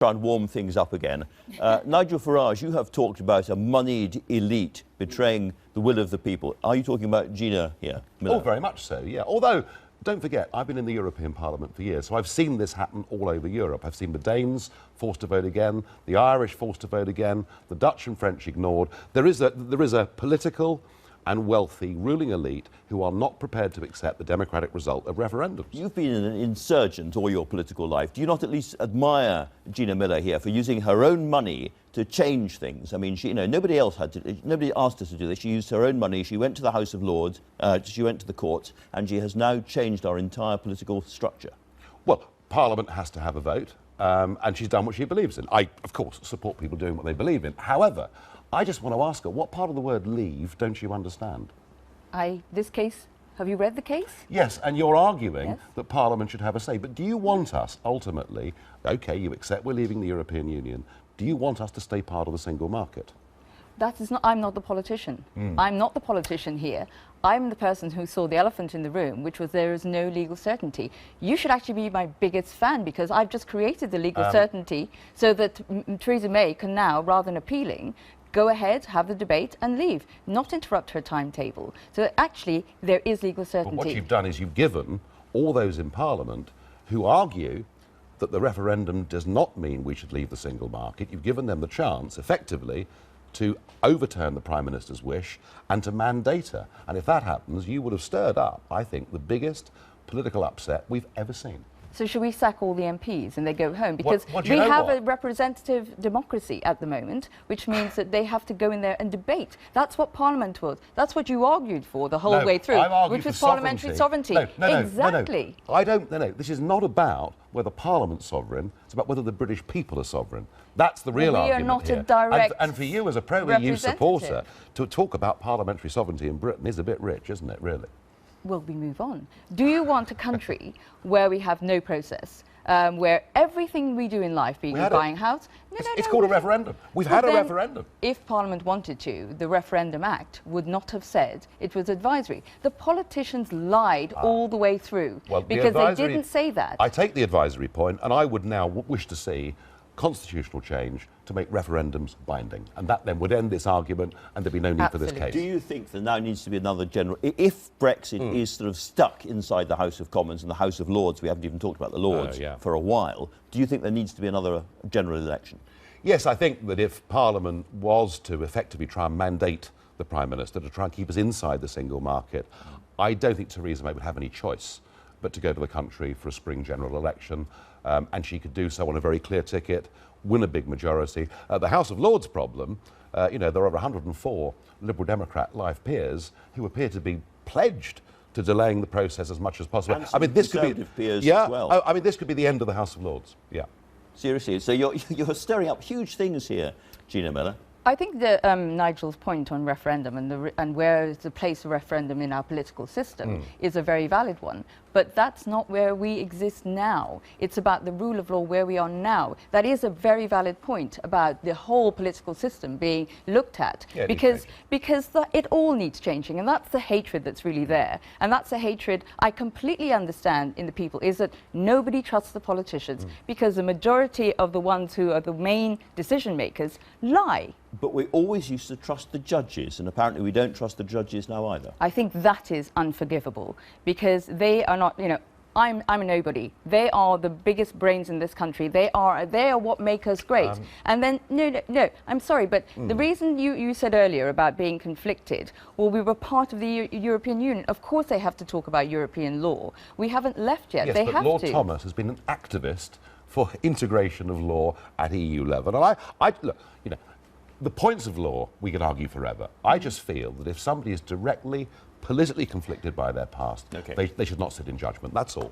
Try and warm things up again. Nigel Farage, you have talked about a moneyed elite betraying the will of the people. Are you talking about Gina here, Miller? Oh, very much so, yeah. Although, don't forget, I've been in the European Parliament for years, so I've seen this happen all over Europe. I've seen the Danes forced to vote again, the Irish forced to vote again, the Dutch and French ignored. There is a political and wealthy ruling elite who are not prepared to accept the democratic result of referendums. You've been an insurgent all your political life. Do you not at least admire Gina Miller here for using her own money to change things? I mean, nobody asked her to do this. She used her own money. She went to the House of Lords, she went to the courts, and she has now changed our entire political structure. Well, Parliament has to have a vote, and she's done what she believes in. I, of course, support people doing what they believe in. However, I just want to ask her, what part of the word leave don't you understand? This case, have you read the case? Yes, and you're arguing that Parliament should have a say. But do you want us, ultimately, OK, you accept we're leaving the European Union, do you want us to stay part of the single market? That is not, I'm not the politician. I'm not the politician here. I'm the person who saw the elephant in the room, which was there is no legal certainty. You should actually be my biggest fan, because I've just created the legal certainty so that Theresa May can now, rather than appealing, go ahead, have the debate and leave, not interrupt her timetable. So actually, there is legal certainty. But what you've done is you've given all those in Parliament who argue that the referendum does not mean we should leave the single market, you've given them the chance, effectively, to overturn the Prime Minister's wish and to mandate her. And if that happens, you would have stirred up, I think, the biggest political upset we've ever seen. So should we sack all the MPs and they go home? Because we have a representative democracy at the moment, which means that they have to go in there and debate. That's what Parliament was. That's what you argued for the whole way through, which was parliamentary sovereignty. Exactly. No. This is not about whether Parliament's sovereign. It's about whether the British people are sovereign. That's the real argument here. We are not a direct and for you as a pro-EU supporter, to talk about parliamentary sovereignty in Britain is a bit rich, isn't it, really? Well, we move on. Do you want a country where we have no process, where everything we do in life, being buying a house... It's called a referendum. We've had a referendum. If Parliament wanted to, the Referendum Act would not have said it was advisory. The politicians lied all the way through, because they didn't say that. I take the advisory point, and I would now wish to see constitutional change to make referendums binding, and that then would end this argument and there'd be no need for this case. Do you think there now needs to be another general... If Brexit is sort of stuck inside the House of Commons and the House of Lords, we haven't even talked about the Lords for a while, do you think there needs to be another general election? Yes, I think that if Parliament was to effectively try and mandate the Prime Minister to try and keep us inside the single market, I don't think Theresa May would have any choice but to go to the country for a spring general election, and she could do so on a very clear ticket, win a big majority. The House of Lords problem, there are over 104 Liberal Democrat live peers who appear to be pledged to delaying the process as much as possible. And I mean, this could be peers as well. I mean, this could be the end of the House of Lords. Yeah. Seriously, so you're stirring up huge things here, Gina Miller. I think that Nigel's point on referendum and where is the place of referendum in our political system is a very valid one. But that's not where we exist now. It's about the rule of law where we are now. That is a very valid point about the whole political system being looked at, because it all needs changing, and that's the hatred that's really there. And that's the hatred I completely understand in the people, is that nobody trusts the politicians because the majority of the ones who are the main decision makers lie. But we always used to trust the judges, and apparently we don't trust the judges now either. I think that is unforgivable, because they are not, I'm a nobody. They are the biggest brains in this country. They are what make us great. And then, no, I'm sorry, but the reason you said earlier about being conflicted, well, we were part of the European Union. Of course they have to talk about European law. We haven't left yet. Yes, they but have Lord to. Thomas has been an activist for integration of law at EU level. And look, the points of law we could argue forever. I just feel that if somebody is directly politically conflicted by their past, they should not sit in judgment. That's all.